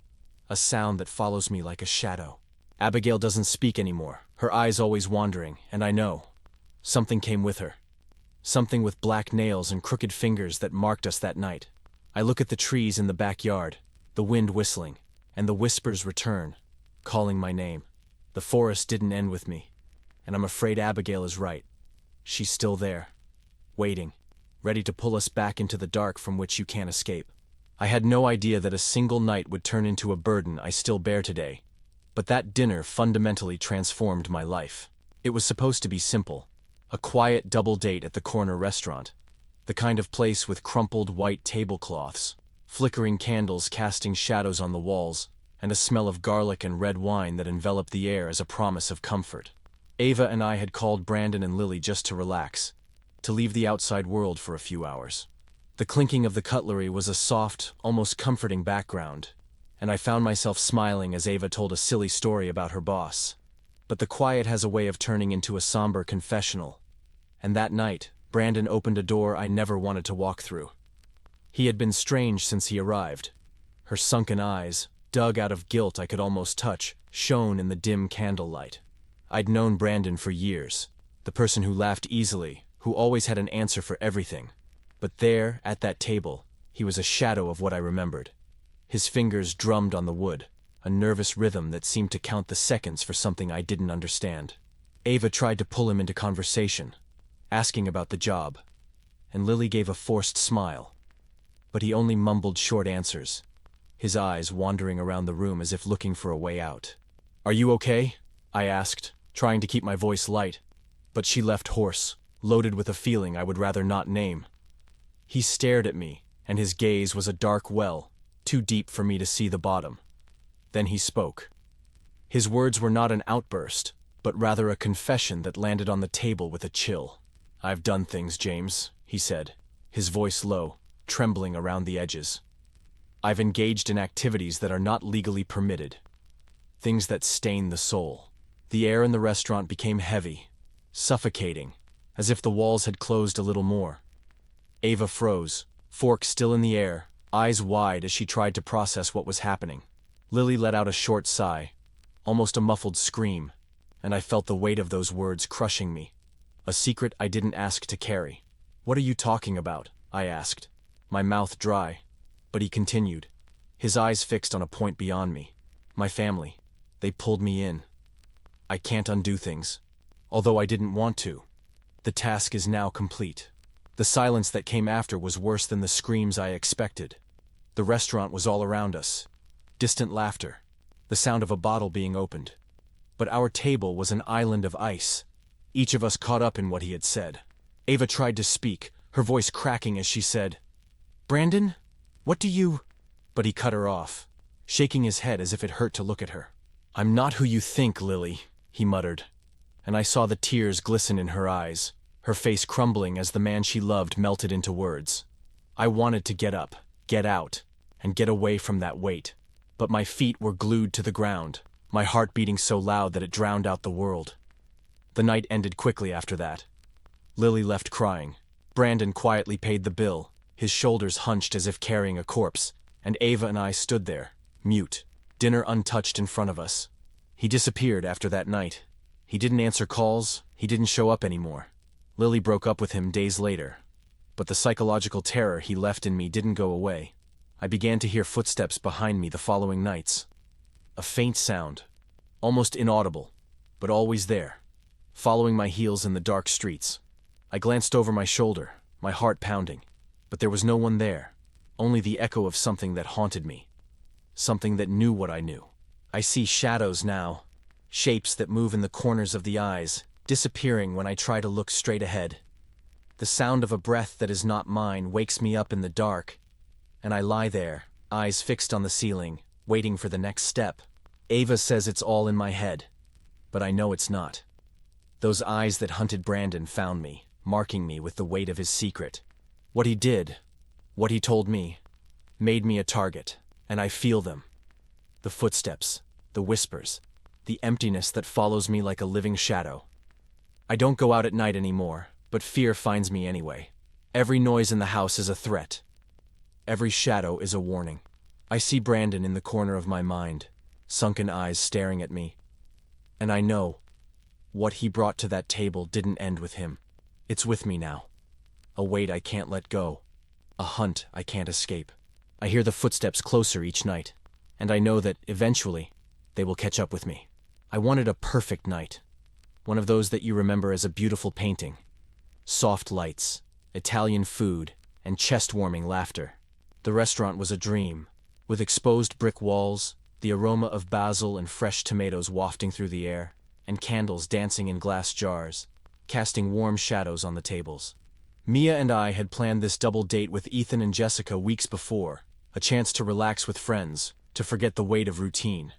a sound that follows me like a shadow. Abigail doesn't speak anymore, her eyes always wandering, and I know. Something came with her. Something with black nails and crooked fingers that marked us that night. I look at the trees in the backyard, the wind whistling, and the whispers return, calling my name. The forest didn't end with me, and I'm afraid Abigail is right. She's still there, waiting, ready to pull us back into the dark from which you can't escape. I had no idea that a single night would turn into a burden I still bear today, but that dinner fundamentally transformed my life. It was supposed to be simple, a quiet double date at the corner restaurant, the kind of place with crumpled white tablecloths, flickering candles casting shadows on the walls, and a smell of garlic and red wine that enveloped the air as a promise of comfort. Ava and I had called Brandon and Lily just to relax, to leave the outside world for a few hours. The clinking of the cutlery was a soft, almost comforting background, and I found myself smiling as Ava told a silly story about her boss. But the quiet has a way of turning into a somber confessional, and that night, Brandon opened a door I never wanted to walk through. He had been strange since he arrived. Her sunken eyes, dug out of guilt I could almost touch, shone in the dim candlelight. I'd known Brandon for years, the person who laughed easily, who always had an answer for everything. But there, at that table, he was a shadow of what I remembered. His fingers drummed on the wood, a nervous rhythm that seemed to count the seconds for something I didn't understand. Ava tried to pull him into conversation, asking about the job, and Lily gave a forced smile. But he only mumbled short answers, his eyes wandering around the room as if looking for a way out. "Are you okay?" I asked, trying to keep my voice light, but she left hoarse, loaded with a feeling I would rather not name. He stared at me, and his gaze was a dark well, too deep for me to see the bottom. Then he spoke. His words were not an outburst, but rather a confession that landed on the table with a chill. "I've done things, James," he said, his voice low, trembling around the edges. "I've engaged in activities that are not legally permitted. Things that stain the soul." The air in the restaurant became heavy, suffocating, as if the walls had closed a little more. Ava froze, fork still in the air, eyes wide as she tried to process what was happening. Lily let out a short sigh, almost a muffled scream, and I felt the weight of those words crushing me. A secret I didn't ask to carry. "What are you talking about?" I asked, my mouth dry. But he continued, his eyes fixed on a point beyond me. "My family. They pulled me in. I can't undo things, although I didn't want to. The task is now complete." The silence that came after was worse than the screams I expected. The restaurant was all around us. Distant laughter, the sound of a bottle being opened. But our table was an island of ice, each of us caught up in what he had said. Ava tried to speak, her voice cracking as she said, "Brandon, what do you—" But he cut her off, shaking his head as if it hurt to look at her. "I'm not who you think, Lily," he muttered, and I saw the tears glisten in her eyes, her face crumbling as the man she loved melted into words. I wanted to get up, get out, and get away from that weight, but my feet were glued to the ground, my heart beating so loud that it drowned out the world. The night ended quickly after that. Lily left crying. Brandon quietly paid the bill, his shoulders hunched as if carrying a corpse, and Ava and I stood there, mute, dinner untouched in front of us. He disappeared after that night. He didn't answer calls, he didn't show up anymore. Lily broke up with him days later, but the psychological terror he left in me didn't go away. I began to hear footsteps behind me the following nights. A faint sound, almost inaudible, but always there, following my heels in the dark streets. I glanced over my shoulder, my heart pounding, but there was no one there, only the echo of something that haunted me. something that knew what I knew. I see shadows now, shapes that move in the corners of the eyes, disappearing when I try to look straight ahead. The sound of a breath that is not mine wakes me up in the dark, and I lie there, eyes fixed on the ceiling, waiting for the next step. Ava says it's all in my head, but I know it's not. Those eyes that hunted Brandon found me, marking me with the weight of his secret. What he did, what he told me, made me a target, and I feel them. The footsteps, the whispers, the emptiness that follows me like a living shadow. I don't go out at night anymore, but fear finds me anyway. Every noise in the house is a threat. Every shadow is a warning. I see Brandon in the corner of my mind, sunken eyes staring at me. And I know, what he brought to that table didn't end with him. It's with me now. A weight I can't let go. A hunt I can't escape. I hear the footsteps closer each night, and I know that, eventually, they will catch up with me. I wanted a perfect night. One of those that you remember as a beautiful painting. Soft lights, Italian food, and chest-warming laughter. The restaurant was a dream, with exposed brick walls, the aroma of basil and fresh tomatoes wafting through the air, and candles dancing in glass jars, casting warm shadows on the tables. Mia and I had planned this double date with Ethan and Jessica weeks before, a chance to relax with friends, to forget the weight of routine.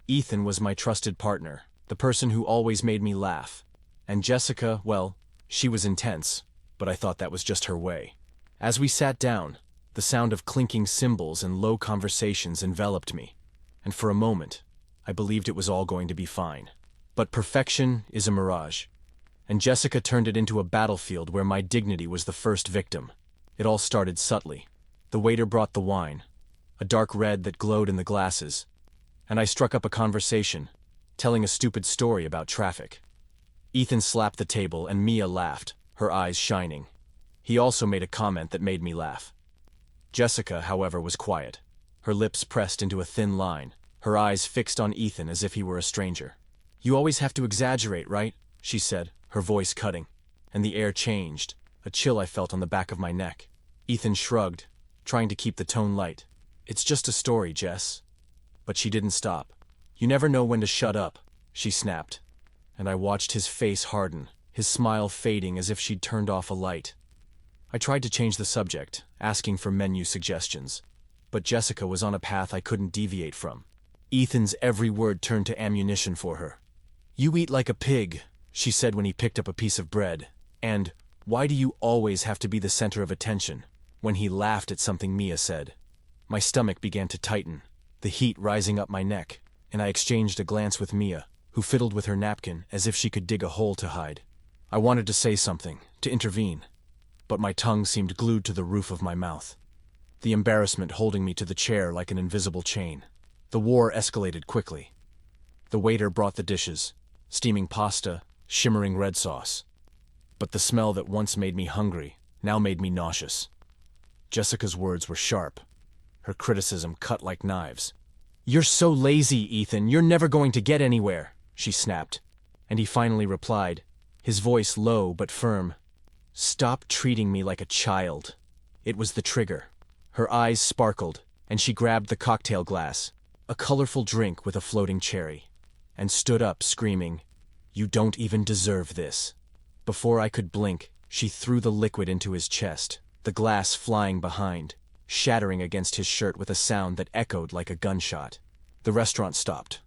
Ethan was my trusted partner, the person who always made me laugh. And Jessica, well, she was intense, but I thought that was just her way. As we sat down, the sound of clinking cymbals and low conversations enveloped me, and for a moment, I believed it was all going to be fine. But perfection is a mirage, and Jessica turned it into a battlefield where my dignity was the first victim. It all started subtly. The waiter brought the wine, a dark red that glowed in the glasses, and I struck up a conversation, telling a stupid story about traffic. Ethan slapped the table and Mia laughed, her eyes shining. He also made a comment that made me laugh. Jessica, however, was quiet, her lips pressed into a thin line, her eyes fixed on Ethan as if he were a stranger. "You always have to exaggerate, right?" she said, her voice cutting, and the air changed, a chill I felt on the back of my neck. Ethan shrugged, trying to keep the tone light. "It's just a story, Jess." But she didn't stop. "You never know when to shut up," she snapped, and I watched his face harden, his smile fading as if she'd turned off a light. I tried to change the subject, asking for menu suggestions, but Jessica was on a path I couldn't deviate from. Ethan's every word turned to ammunition for her. "You eat like a pig," she said when he picked up a piece of bread, and, "Why do you always have to be the center of attention?" when he laughed at something Mia said. My stomach began to tighten, the heat rising up my neck, and I exchanged a glance with Mia, who fiddled with her napkin as if she could dig a hole to hide. I wanted to say something, to intervene, but my tongue seemed glued to the roof of my mouth, the embarrassment holding me to the chair like an invisible chain. The war escalated quickly. The waiter brought the dishes, steaming pasta, shimmering red sauce. But the smell that once made me hungry now made me nauseous. Jessica's words were sharp, her criticism cut like knives. "You're so lazy, Ethan, you're never going to get anywhere," she snapped, and he finally replied, his voice low but firm. "Stop treating me like a child." It was the trigger. Her eyes sparkled, and she grabbed the cocktail glass, a colorful drink with a floating cherry, and stood up screaming, "You don't even deserve this." Before I could blink, she threw the liquid into his chest, the glass flying behind, shattering against his shirt with a sound that echoed like a gunshot. The restaurant stopped.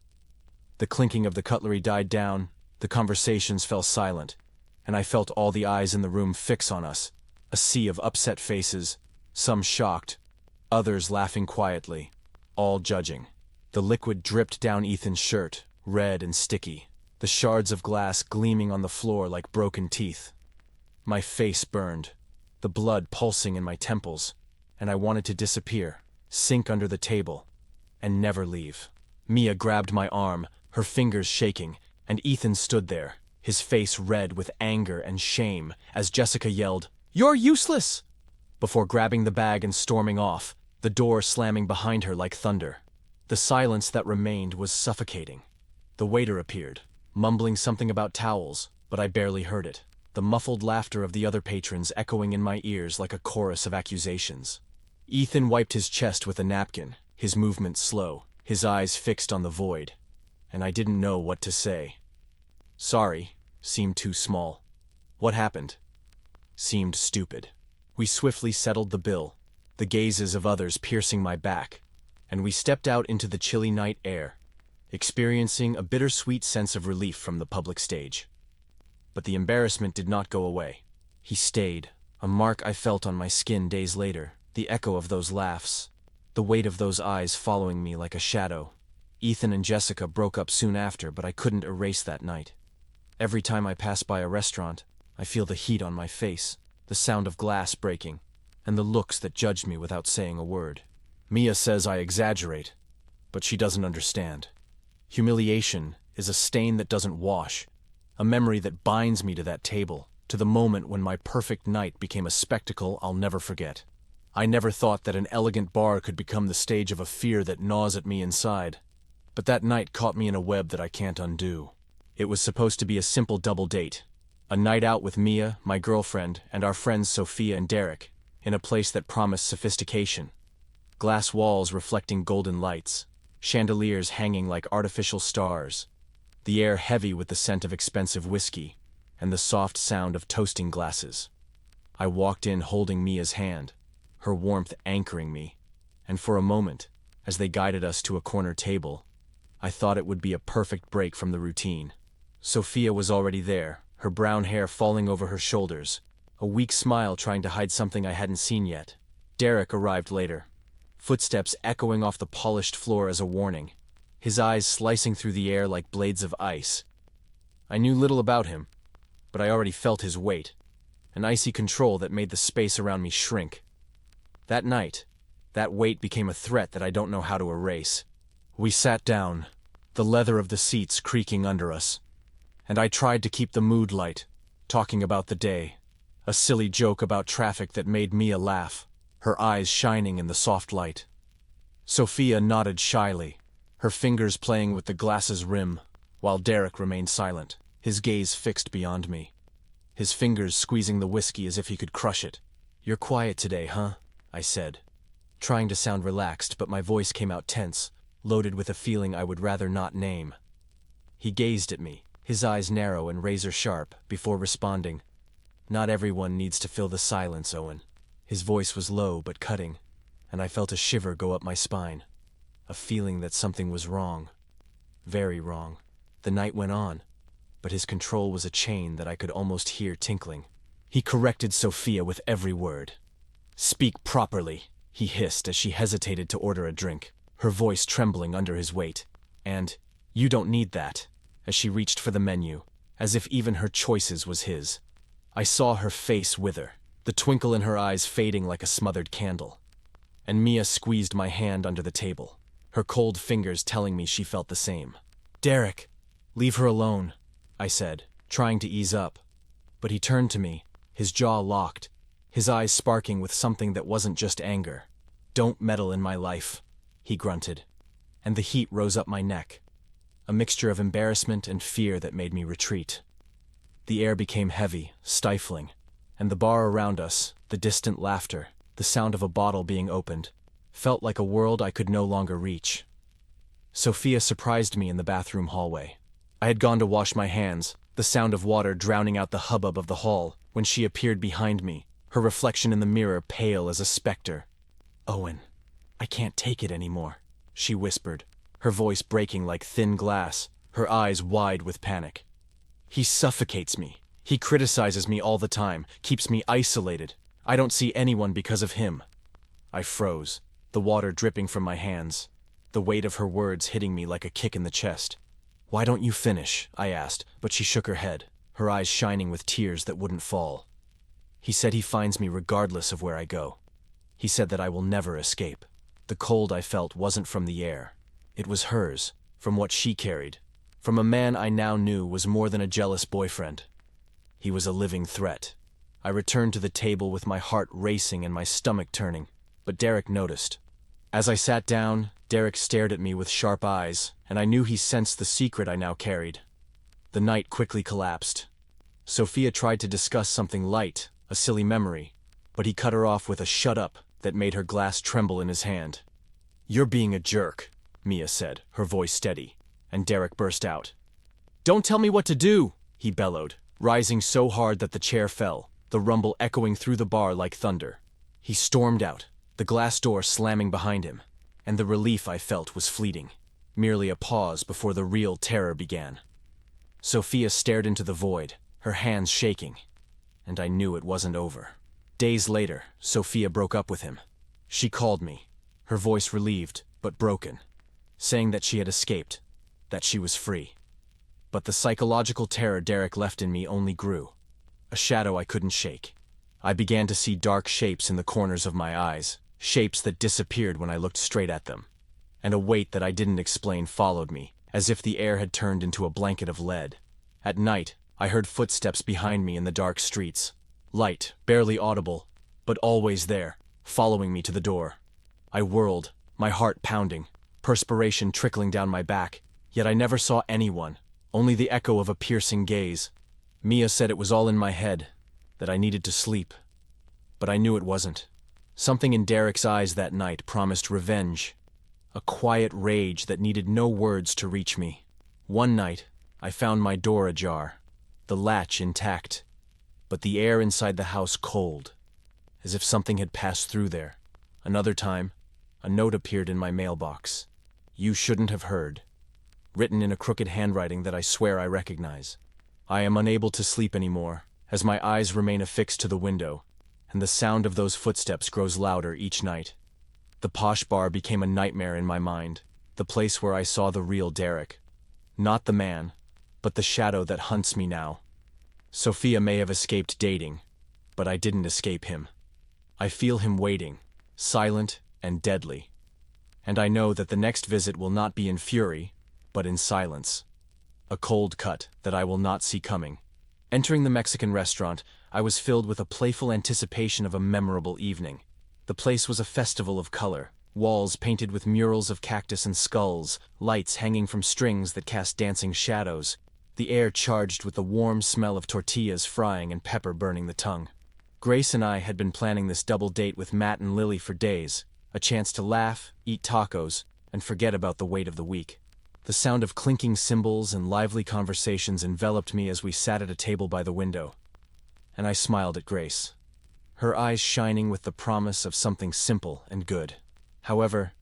The clinking of the cutlery died down, the conversations fell silent, and I felt all the eyes in the room fix on us, a sea of upset faces, some shocked, others laughing quietly, all judging. The liquid dripped down Ethan's shirt, red and sticky, the shards of glass gleaming on the floor like broken teeth. My face burned, the blood pulsing in my temples, and I wanted to disappear, sink under the table, and never leave. Mia grabbed my arm, her fingers shaking, and Ethan stood there, his face red with anger and shame, as Jessica yelled, "You're useless!" before grabbing the bag and storming off, the door slamming behind her like thunder. The silence that remained was suffocating. The waiter appeared, mumbling something about towels, but I barely heard it, the muffled laughter of the other patrons echoing in my ears like a chorus of accusations. Ethan wiped his chest with a napkin, his movements slow, his eyes fixed on the void, and I didn't know what to say. Sorry seemed too small. What happened seemed stupid. We swiftly settled the bill, the gazes of others piercing my back, and we stepped out into the chilly night air, experiencing a bittersweet sense of relief from the public stage. But the embarrassment did not go away. He stayed, a mark I felt on my skin days later, the echo of those laughs, the weight of those eyes following me like a shadow. Ethan and Jessica broke up soon after, but I couldn't erase that night. Every time I pass by a restaurant, I feel the heat on my face, the sound of glass breaking, and the looks that judge me without saying a word. Mia says I exaggerate, but she doesn't understand. Humiliation is a stain that doesn't wash, a memory that binds me to that table, to the moment when my perfect night became a spectacle I'll never forget. I never thought that an elegant bar could become the stage of a fear that gnaws at me inside. But that night caught me in a web that I can't undo. It was supposed to be a simple double date. A night out with Mia, my girlfriend, and our friends Sophia and Derek, in a place that promised sophistication. Glass walls reflecting golden lights, chandeliers hanging like artificial stars, the air heavy with the scent of expensive whiskey, and the soft sound of toasting glasses. I walked in holding Mia's hand, her warmth anchoring me, and for a moment, as they guided us to a corner table, I thought it would be a perfect break from the routine. Sophia was already there, her brown hair falling over her shoulders, a weak smile trying to hide something I hadn't seen yet. Derek arrived later, footsteps echoing off the polished floor as a warning, his eyes slicing through the air like blades of ice. I knew little about him, but I already felt his weight, an icy control that made the space around me shrink. That night, that weight became a threat that I don't know how to erase. We sat down, the leather of the seats creaking under us, and I tried to keep the mood light, talking about the day, a silly joke about traffic that made Mia laugh, her eyes shining in the soft light. Sophia nodded shyly, her fingers playing with the glass's rim, while Derek remained silent, his gaze fixed beyond me, his fingers squeezing the whiskey as if he could crush it. "You're quiet today, huh?" I said, trying to sound relaxed, but my voice came out tense, loaded with a feeling I would rather not name. He gazed at me, his eyes narrow and razor-sharp, before responding. "Not everyone needs to fill the silence, Owen." His voice was low but cutting, and I felt a shiver go up my spine, a feeling that something was wrong. Very wrong. The night went on, but his control was a chain that I could almost hear tinkling. He corrected Sophia with every word. "Speak properly," he hissed as she hesitated to order a drink, her voice trembling under his weight. And, "You don't need that," as she reached for the menu, as if even her choices was his. I saw her face wither, the twinkle in her eyes fading like a smothered candle. And Mia squeezed my hand under the table, her cold fingers telling me she felt the same. "Derek, leave her alone," I said, trying to ease up. But he turned to me, his jaw locked, his eyes sparking with something that wasn't just anger. "Don't meddle in my life," he grunted, and the heat rose up my neck, a mixture of embarrassment and fear that made me retreat. The air became heavy, stifling, and the bar around us, the distant laughter, the sound of a bottle being opened, felt like a world I could no longer reach. Sophia surprised me in the bathroom hallway. I had gone to wash my hands, the sound of water drowning out the hubbub of the hall, when she appeared behind me, her reflection in the mirror pale as a specter. "Owen, I can't take it anymore," she whispered, her voice breaking like thin glass, her eyes wide with panic. "He suffocates me. He criticizes me all the time, keeps me isolated. I don't see anyone because of him." I froze, the water dripping from my hands, the weight of her words hitting me like a kick in the chest. "Why don't you finish?" I asked, but she shook her head, her eyes shining with tears that wouldn't fall. "He said he finds me regardless of where I go. He said that I will never escape." The cold I felt wasn't from the air. It was hers, from what she carried, from a man I now knew was more than a jealous boyfriend. He was a living threat. I returned to the table with my heart racing and my stomach turning, but Derek noticed. As I sat down, Derek stared at me with sharp eyes, and I knew he sensed the secret I now carried. The night quickly collapsed. Sophia tried to discuss something light, a silly memory, but he cut her off with a "shut up" that made her glass tremble in his hand. "You're being a jerk," Mia said, her voice steady, and Derek burst out. "Don't tell me what to do," he bellowed, rising so hard that the chair fell, the rumble echoing through the bar like thunder. He stormed out, the glass door slamming behind him, and the relief I felt was fleeting, merely a pause before the real terror began. Sophia stared into the void, her hands shaking, and I knew it wasn't over. Days later, Sophia broke up with him. She called me, her voice relieved but broken, saying that she had escaped, that she was free. But the psychological terror Derek left in me only grew, a shadow I couldn't shake. I began to see dark shapes in the corners of my eyes, shapes that disappeared when I looked straight at them. And a weight that I didn't explain followed me, as if the air had turned into a blanket of lead. At night, I heard footsteps behind me in the dark streets. Light, barely audible, but always there, following me to the door. I whirled, my heart pounding, perspiration trickling down my back, yet I never saw anyone, only the echo of a piercing gaze. Mia said it was all in my head, that I needed to sleep. But I knew it wasn't. Something in Derek's eyes that night promised revenge, a quiet rage that needed no words to reach me. One night, I found my door ajar, the latch intact, but the air inside the house cold, as if something had passed through there. Another time, a note appeared in my mailbox. "You shouldn't have heard," written in a crooked handwriting that I swear I recognize. I am unable to sleep anymore, as my eyes remain affixed to the window, and the sound of those footsteps grows louder each night. The posh bar became a nightmare in my mind, the place where I saw the real Derek. Not the man, but the shadow that hunts me now. Sophia may have escaped dating, but I didn't escape him. I feel him waiting, silent and deadly. And I know that the next visit will not be in fury, but in silence. A cold cut that I will not see coming. Entering the Mexican restaurant, I was filled with a playful anticipation of a memorable evening. The place was a festival of color, walls painted with murals of cactus and skulls, lights hanging from strings that cast dancing shadows, the air charged with the warm smell of tortillas frying and pepper burning the tongue. Grace and I had been planning this double date with Matt and Lily for days, a chance to laugh, eat tacos, and forget about the weight of the week. The sound of clinking cymbals and lively conversations enveloped me as we sat at a table by the window, and I smiled at Grace, her eyes shining with the promise of something simple and good. However,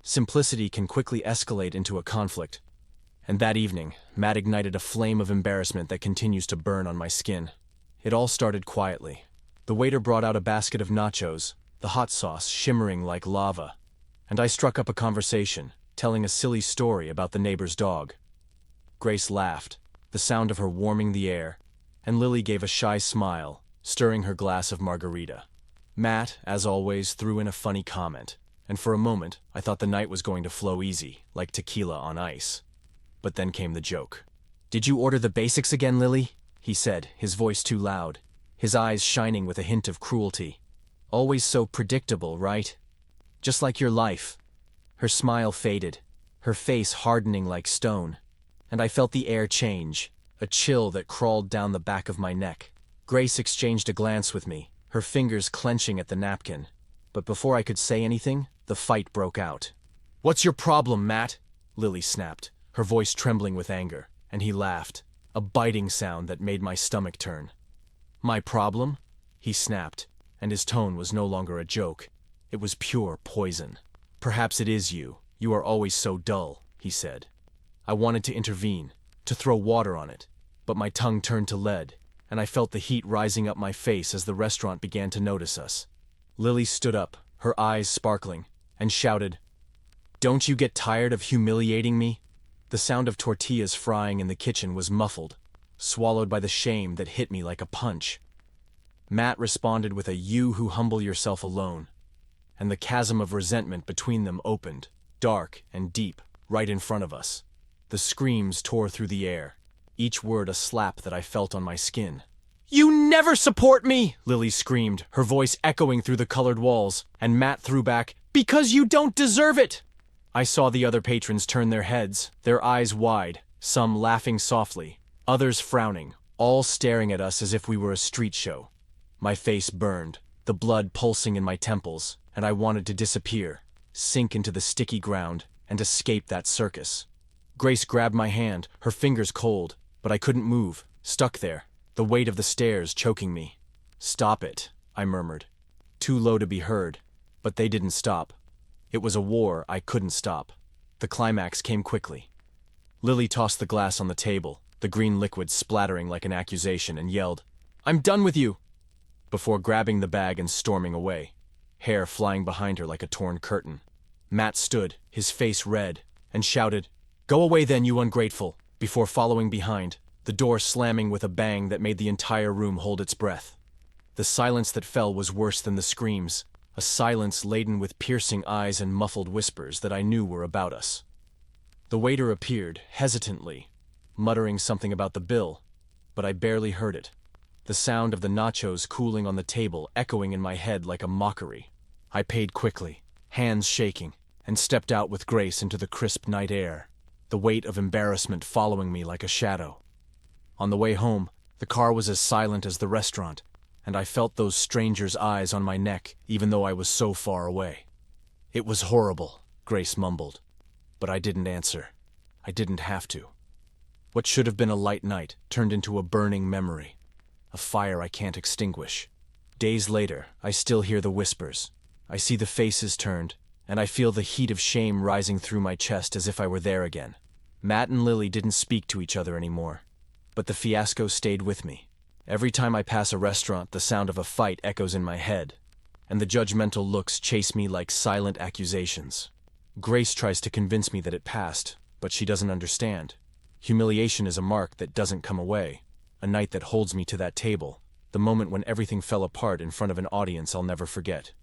simplicity can quickly escalate into a conflict, and that evening, Matt ignited a flame of embarrassment that continues to burn on my skin. It all started quietly. The waiter brought out a basket of nachos, the hot sauce shimmering like lava, and I struck up a conversation, telling a silly story about the neighbor's dog. Grace laughed, the sound of her warming the air, and Lily gave a shy smile, stirring her glass of margarita. Matt, as always, threw in a funny comment, and for a moment I thought the night was going to flow easy, like tequila on ice. But then came the joke. "Did you order the basics again, Lily?" he said, his voice too loud, his eyes shining with a hint of cruelty. "Always so predictable, right? Just like your life." Her smile faded, her face hardening like stone, and I felt the air change, a chill that crawled down the back of my neck. Grace exchanged a glance with me, her fingers clenching at the napkin, but before I could say anything, the fight broke out. "What's your problem, Matt?" Lily snapped, her voice trembling with anger, and he laughed, a biting sound that made my stomach turn. "My problem?" he snapped, and his tone was no longer a joke. It was pure poison. "Perhaps it is you. You are always so dull," he said. I wanted to intervene, to throw water on it, but my tongue turned to lead, and I felt the heat rising up my face as the restaurant began to notice us. Lily stood up, her eyes sparkling, and shouted, "Don't you get tired of humiliating me?" The sound of tortillas frying in the kitchen was muffled, swallowed by the shame that hit me like a punch. Matt responded with a "You who humble yourself alone," and the chasm of resentment between them opened, dark and deep, right in front of us. The screams tore through the air, each word a slap that I felt on my skin. "You never support me!" Lily screamed, her voice echoing through the colored walls, and Matt threw back, "Because you don't deserve it!" I saw the other patrons turn their heads, their eyes wide, some laughing softly, others frowning, all staring at us as if we were a street show. My face burned, the blood pulsing in my temples, and I wanted to disappear, sink into the sticky ground, and escape that circus. Grace grabbed my hand, her fingers cold, but I couldn't move, stuck there, the weight of the stairs choking me. "Stop it," I murmured. Too low to be heard, but they didn't stop. It was a war I couldn't stop. The climax came quickly. Lily tossed the glass on the table, the green liquid splattering like an accusation, and yelled, "I'm done with you!" before grabbing the bag and storming away, hair flying behind her like a torn curtain. Matt stood, his face red, and shouted, "Go away then, you ungrateful," before following behind, the door slamming with a bang that made the entire room hold its breath. The silence that fell was worse than the screams, a silence laden with piercing eyes and muffled whispers that I knew were about us. The waiter appeared, hesitantly, muttering something about the bill, but I barely heard it. The sound of the nachos cooling on the table echoing in my head like a mockery. I paid quickly, hands shaking, and stepped out with Grace into the crisp night air, the weight of embarrassment following me like a shadow. On the way home, the car was as silent as the restaurant, and I felt those strangers' eyes on my neck even though I was so far away. "It was horrible," Grace mumbled, but I didn't answer. I didn't have to. What should have been a light night turned into a burning memory, a fire I can't extinguish. Days later, I still hear the whispers. I see the faces turned, and I feel the heat of shame rising through my chest as if I were there again. Matt and Lily didn't speak to each other anymore, but the fiasco stayed with me. Every time I pass a restaurant, the sound of a fight echoes in my head, and the judgmental looks chase me like silent accusations. Grace tries to convince me that it passed, but she doesn't understand. Humiliation is a mark that doesn't come away, a night that holds me to that table, the moment when everything fell apart in front of an audience I'll never forget.